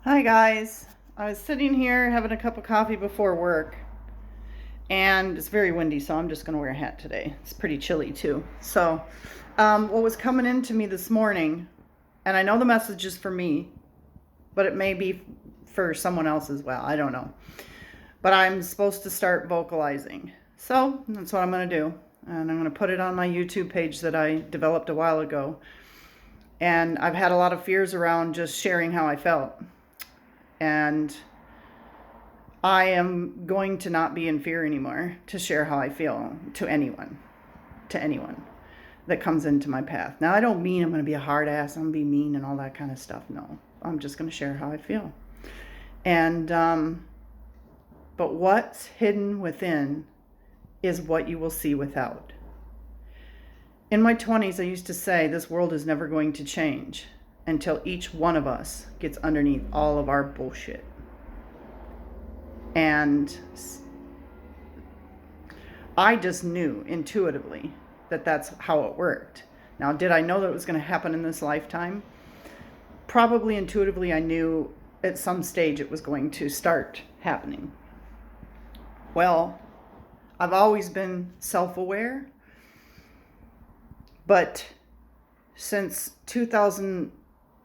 Hi guys. I was sitting here having a cup of coffee before work, and it's very windy, so I'm just going to wear a hat today. It's pretty chilly too. What was coming into me this morning, and I know the message is for me, but it may be for someone else as well. I don't know. But I'm supposed to start vocalizing. So that's what I'm going to do. And I'm going to put it on my YouTube page that I developed a while ago. And I've had a lot of fears around just sharing how I felt. And I am going to not be in fear anymore to share how I feel to anyone that comes into my path. Now, I don't mean I'm going to be a hard ass, I'm going to be mean and all that kind of stuff. No, I'm just going to share how I feel. And, but what's hidden within is what you will see without. In my 20s, I used to say this world is never going to change until each one of us gets underneath all of our bullshit. And I just knew intuitively that that's how it worked. Now, did I know that it was going to happen in this lifetime? Probably intuitively, I knew at some stage it was going to start happening. Well, I've always been self-aware, but since 2000,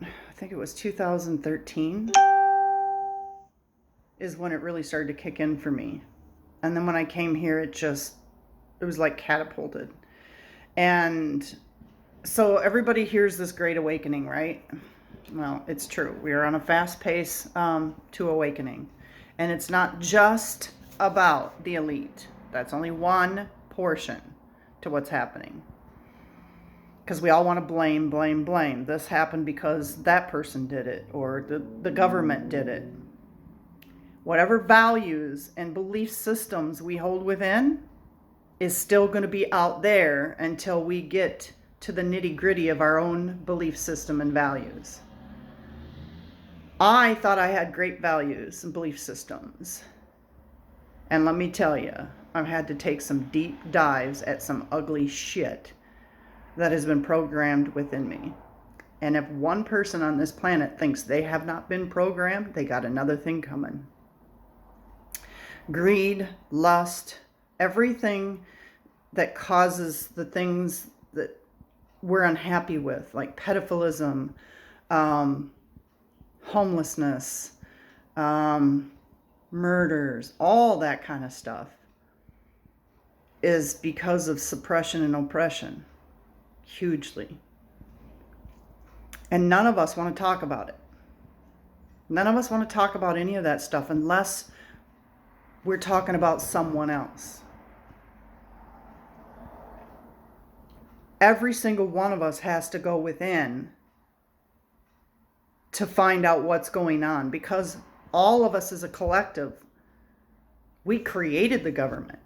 I think it was 2013, is when it really started to kick in for me. And then when I came here, it was like catapulted. And so everybody hears this great awakening, right? Well, it's true. We are on a fast pace to awakening. And it's not just about the elite. That's only one portion to what's happening. Because we all want to blame. This happened because that person did it, or the government did it. Whatever values and belief systems we hold within is still going to be out there until we get to the nitty-gritty of our own belief system and values. I thought I had great values and belief systems. And let me tell you, I've had to take some deep dives at some ugly shit that has been programmed within me. And if one person on this planet thinks they have not been programmed, they got another thing coming. Greed, lust, everything that causes the things that we're unhappy with, like pedophilism, homelessness, murders, all that kind of stuff, is because of suppression and oppression, hugely. And none of us want to talk about it. None of us want to talk about any of that stuff unless we're talking about someone else. Every single one of us has to go within to find out what's going on, because all of us as a collective, we created the government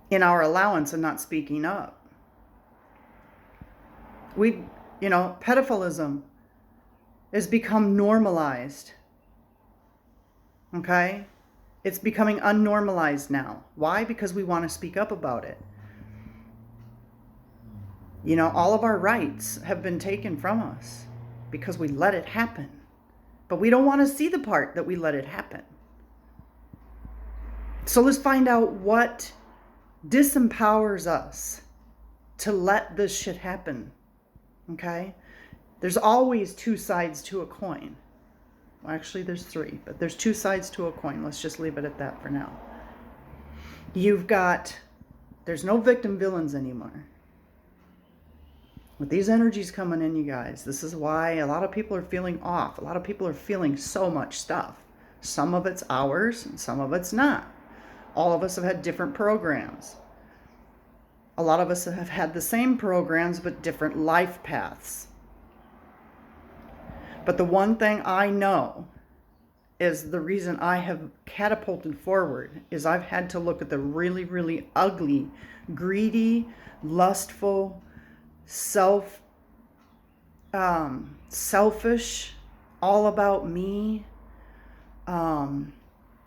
in our allowance and not speaking up. Pedophilism has become normalized. Okay? It's becoming unnormalized now. Why? Because we want to speak up about it. All of our rights have been taken from us because we let it happen. But we don't want to see the part that we let it happen. So let's find out what disempowers us to let this shit happen. Okay? There's always two sides to a coin. Well, actually, there's three, but there's two sides to a coin. Let's just leave it at that for now. There's no victim villains anymore. With these energies coming in, you guys, this is why a lot of people are feeling off. A lot of people are feeling so much stuff. Some of it's ours and some of it's not. All of us have had different programs. A lot of us have had the same programs but different life paths. But the one thing I know is the reason I have catapulted forward is I've had to look at the really, really ugly, greedy, lustful, selfish, all about me,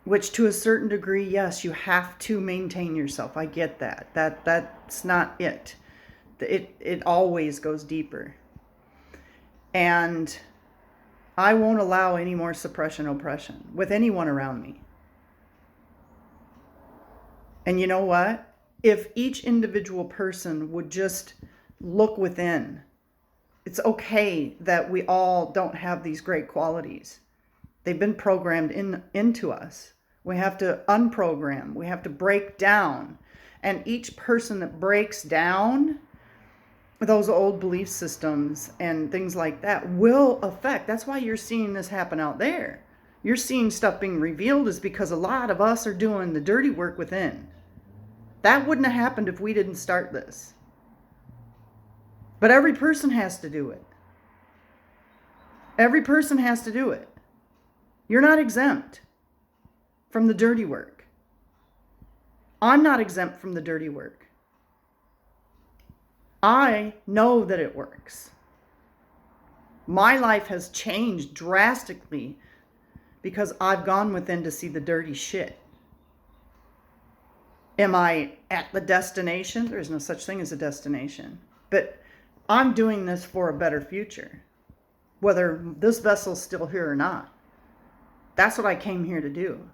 which to a certain degree, yes, you have to maintain yourself. I get that. That's not it. It always goes deeper. And I won't allow any more suppression, oppression with anyone around me. And you know what? If each individual person would just look within, it's okay that we all don't have these great qualities. They've been programmed into us. We have to unprogram. We have to break down. And each person that breaks down those old belief systems and things like that will affect. That's why you're seeing this happen out there. You're seeing stuff being revealed is because a lot of us are doing the dirty work within. That wouldn't have happened if we didn't start this. But every person has to do it. Every person has to do it. You're not exempt from the dirty work. I'm not exempt from the dirty work. I know that it works. My life has changed drastically because I've gone within to see the dirty shit. Am I at the destination? There's no such thing as a destination. But I'm doing this for a better future, whether this vessel's still here or not. That's what I came here to do.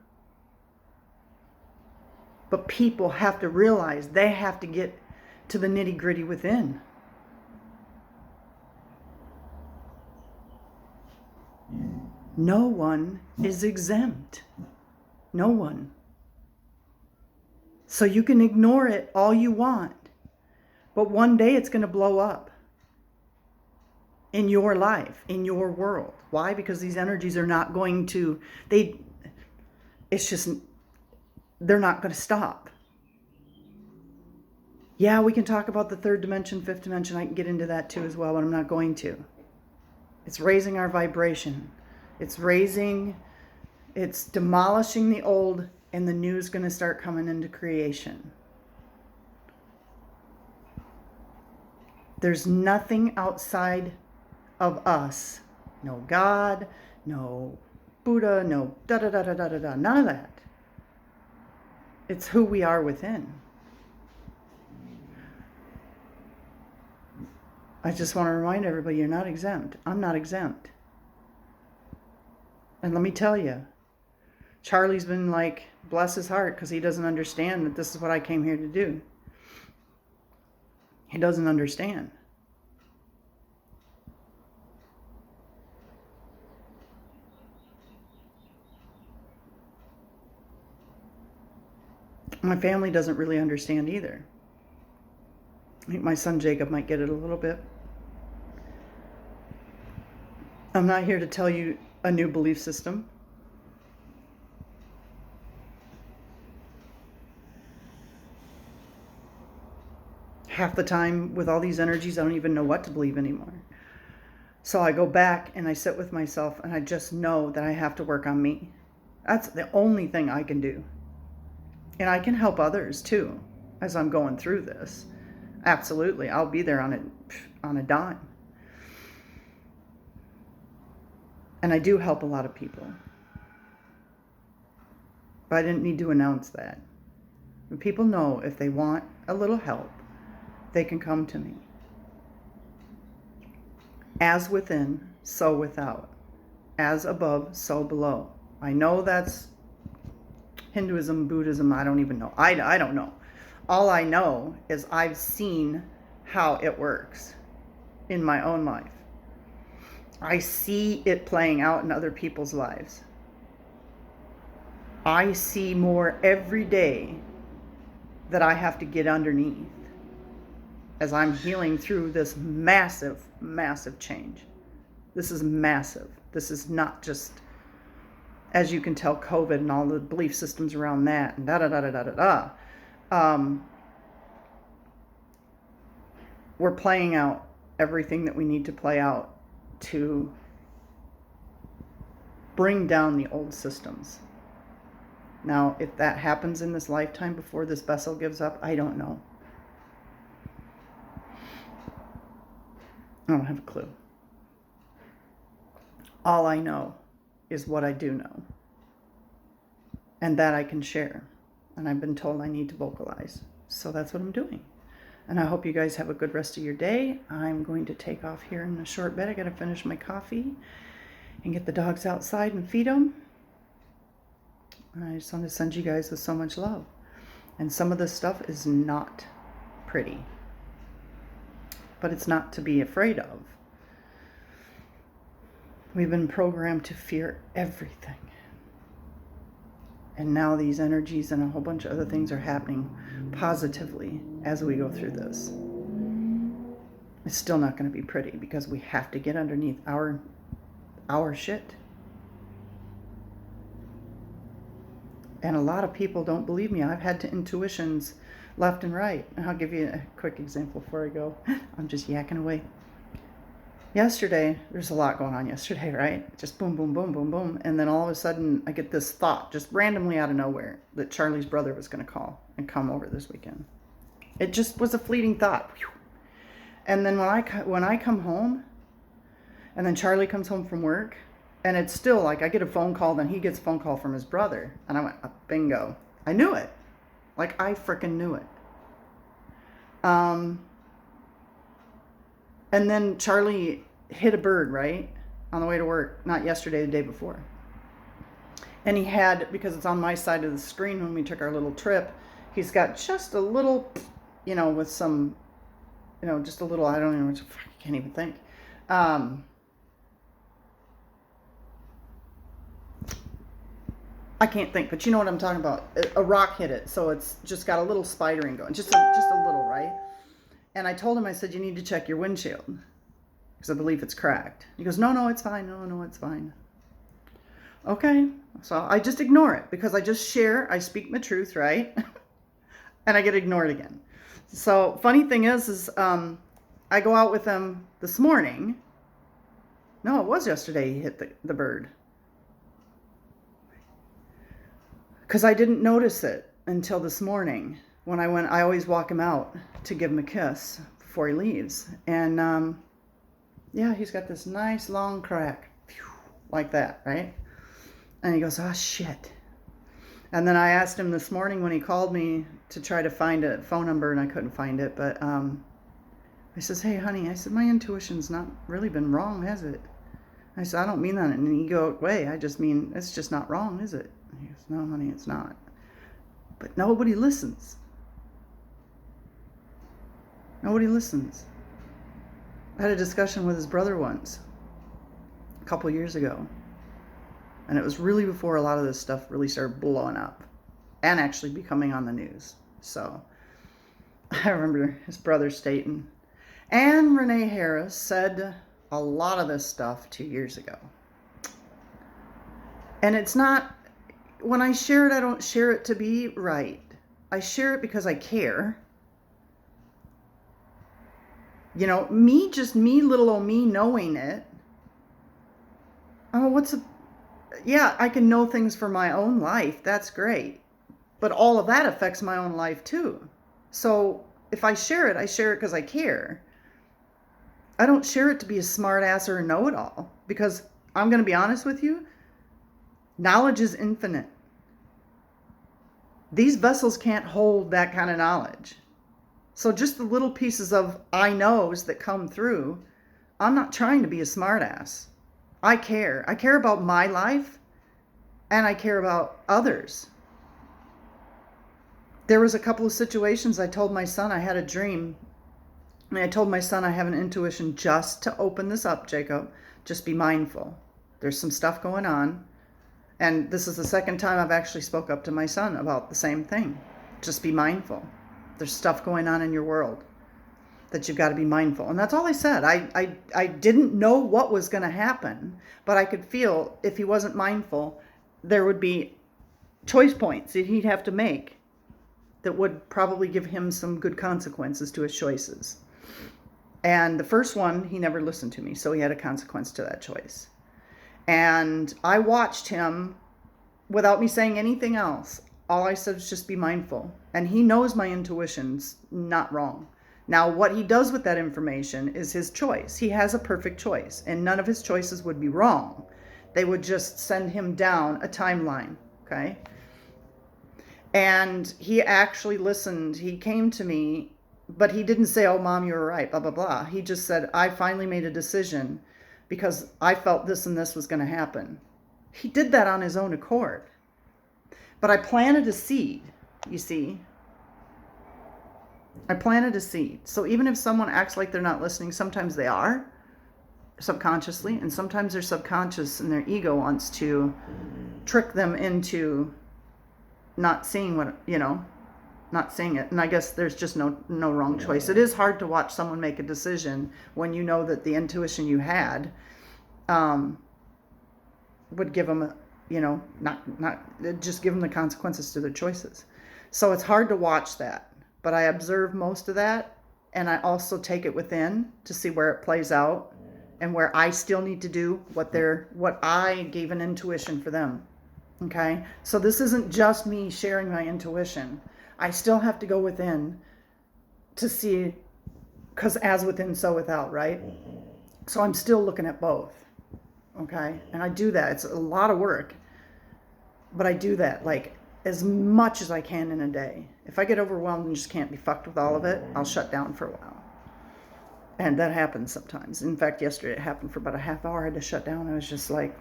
But people have to realize they have to get to the nitty-gritty within. No one is exempt. No one. So you can ignore it all you want, but one day it's going to blow up in your life, in your world. Why? Because these energies are not going to, they're not going to stop. Yeah, we can talk about the third dimension, fifth dimension. I can get into that too as well, but I'm not going to. It's raising our vibration. It's demolishing the old, and the new is going to start coming into creation. There's nothing outside of us. No God, no Buddha, no da-da-da-da-da-da-da. None of that. It's who we are within. I just want to remind everybody, you're not exempt. I'm not exempt. And let me tell you, Charlie's been like, bless his heart, because he doesn't understand that this is what I came here to do. He doesn't understand. My family doesn't really understand either. I think my son Jacob might get it a little bit. I'm not here to tell you a new belief system. Half the time with all these energies, I don't even know what to believe anymore. So I go back and I sit with myself and I just know that I have to work on me. That's the only thing I can do. And I can help others too as I'm going through this. Absolutely. I'll be there on a dime. And I do help a lot of people. But I didn't need to announce that. People know if they want a little help, they can come to me. As within, so without. As above, so below. I know that's Hinduism, Buddhism, I don't even know. I don't know. All I know is I've seen how it works in my own life. I see it playing out in other people's lives. I see more every day that I have to get underneath as I'm healing through this massive, massive change. This is massive. This is not just, as you can tell, COVID and all the belief systems around that and da-da-da-da-da-da-da. We're playing out everything that we need to play out to bring down the old systems. Now, if that happens in this lifetime before this vessel gives up, I don't know. I don't have a clue. All I know is what I do know. And that I can share. And I've been told I need to vocalize. So that's what I'm doing. And I hope you guys have a good rest of your day. I'm going to take off here in a short bit. I got to finish my coffee. and get the dogs outside and feed them. And I just want to send you guys with so much love. And some of this stuff is not pretty, but it's not to be afraid of. We've been programmed to fear everything. And now these energies and a whole bunch of other things are happening positively as we go through this. It's still not going to be pretty because we have to get underneath our shit. And a lot of people don't believe me. I've had intuitions left and right. And I'll give you a quick example before I go. I'm just yakking away. Yesterday, there's a lot going on yesterday, right? Just boom, boom, boom, boom, boom. And then all of a sudden, I get this thought, just randomly out of nowhere, that Charlie's brother was going to call and come over this weekend. It just was a fleeting thought. And then when I come home, and then Charlie comes home from work, and it's still like I get a phone call, then he gets a phone call from his brother. And I went, bingo. I knew it. Like, I freaking knew it. And then Charlie hit a bird, right? On the way to work. Not yesterday, the day before. And he had, because it's on my side of the screen when we took our little trip, he's got just a little, with some, just a little, I don't know, I can't even think. I can't think, but you know what I'm talking about. A rock hit it, so it's just got a little spidering going. Just a little, right? And I told him, I said, you need to check your windshield, because I believe it's cracked. He goes, no, it's fine. No, it's fine. Okay. So I just ignore it, because I just share. I speak my truth, right? And I get ignored again. So funny thing is I go out with him this morning. No, it was yesterday he hit the bird. Because I didn't notice it until this morning. When I always walk him out to give him a kiss before he leaves. And yeah, he's got this nice long crack. Like that, right? And he goes, oh shit. And then I asked him this morning when he called me to try to find a phone number, and I couldn't find it. But I says, hey honey, I said, my intuition's not really been wrong, has it? I said, I don't mean that in an egoic way. I just mean, it's just not wrong, is it? He goes, no honey, it's not. But nobody listens. Nobody listens. I had a discussion with his brother once, a couple years ago. And it was really before a lot of this stuff really started blowing up and actually becoming on the news. So I remember his brother stating, and Renee Harris said a lot of this stuff 2 years ago. And it's not, when I share it, I don't share it to be right. I share it because I care. Me, little old me knowing it. Oh, yeah, I can know things for my own life. That's great. But all of that affects my own life too. So if I share it because I care. I don't share it to be a smart ass or a know-it-all. Because I'm going to be honest with you, knowledge is infinite. These vessels can't hold that kind of knowledge. So just the little pieces of I knows that come through, I'm not trying to be a smart ass. I care. I care about my life, and I care about others. There was a couple of situations I told my son I had a dream. And I told my son I have an intuition just to open this up, Jacob. Just be mindful. There's some stuff going on. And this is the second time I've actually spoke up to my son about the same thing. Just be mindful. There's stuff going on in your world that you've got to be mindful. And that's all I said. I didn't know what was going to happen, but I could feel if he wasn't mindful, there would be choice points that he'd have to make that would probably give him some good consequences to his choices. And the first one, he never listened to me, so he had a consequence to that choice. And I watched him without me saying anything else. All I said was just be mindful. And he knows my intuition's not wrong. Now, what he does with that information is his choice. He has a perfect choice, and none of his choices would be wrong. They would just send him down a timeline, okay? And he actually listened. He came to me, but he didn't say, oh, Mom, you were right, blah, blah, blah. He just said, I finally made a decision because I felt this and this was going to happen. He did that on his own accord. But I planted a seed, you see. I planted a seed. So even if someone acts like they're not listening, sometimes they are subconsciously, and sometimes their subconscious and their ego wants to trick them into not seeing what, not seeing it. And I guess there's just no wrong choice. It is hard to watch someone make a decision when you know that the intuition you had would give them, not just give them the consequences to their choices. So it's hard to watch that. But I observe most of that, and I also take it within to see where it plays out and where I still need to do what I gave an intuition for them. Okay? So this isn't just me sharing my intuition. I still have to go within to see, because as within, so without, right? So I'm still looking at both. Okay? And I do that. It's a lot of work. But I do that like as much as I can in a day. If I get overwhelmed and just can't be fucked with all of it, I'll shut down for a while. And that happens sometimes. In fact, yesterday it happened for about a half hour. I had to shut down. I was just like,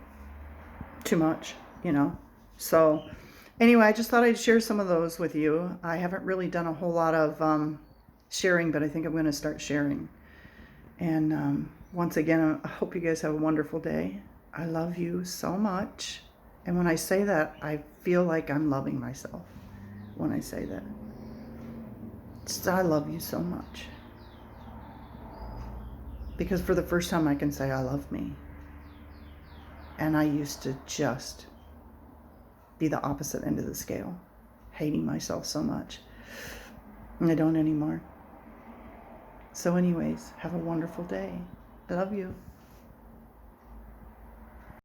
too much, So anyway, I just thought I'd share some of those with you. I haven't really done a whole lot of sharing, but I think I'm going to start sharing. And once again, I hope you guys have a wonderful day. I love you so much. And when I say that, I feel like I'm loving myself when I say that. Just, I love you so much. Because for the first time I can say I love me. And I used to just be the opposite end of the scale, hating myself so much. And I don't anymore. So anyways, have a wonderful day. I love you.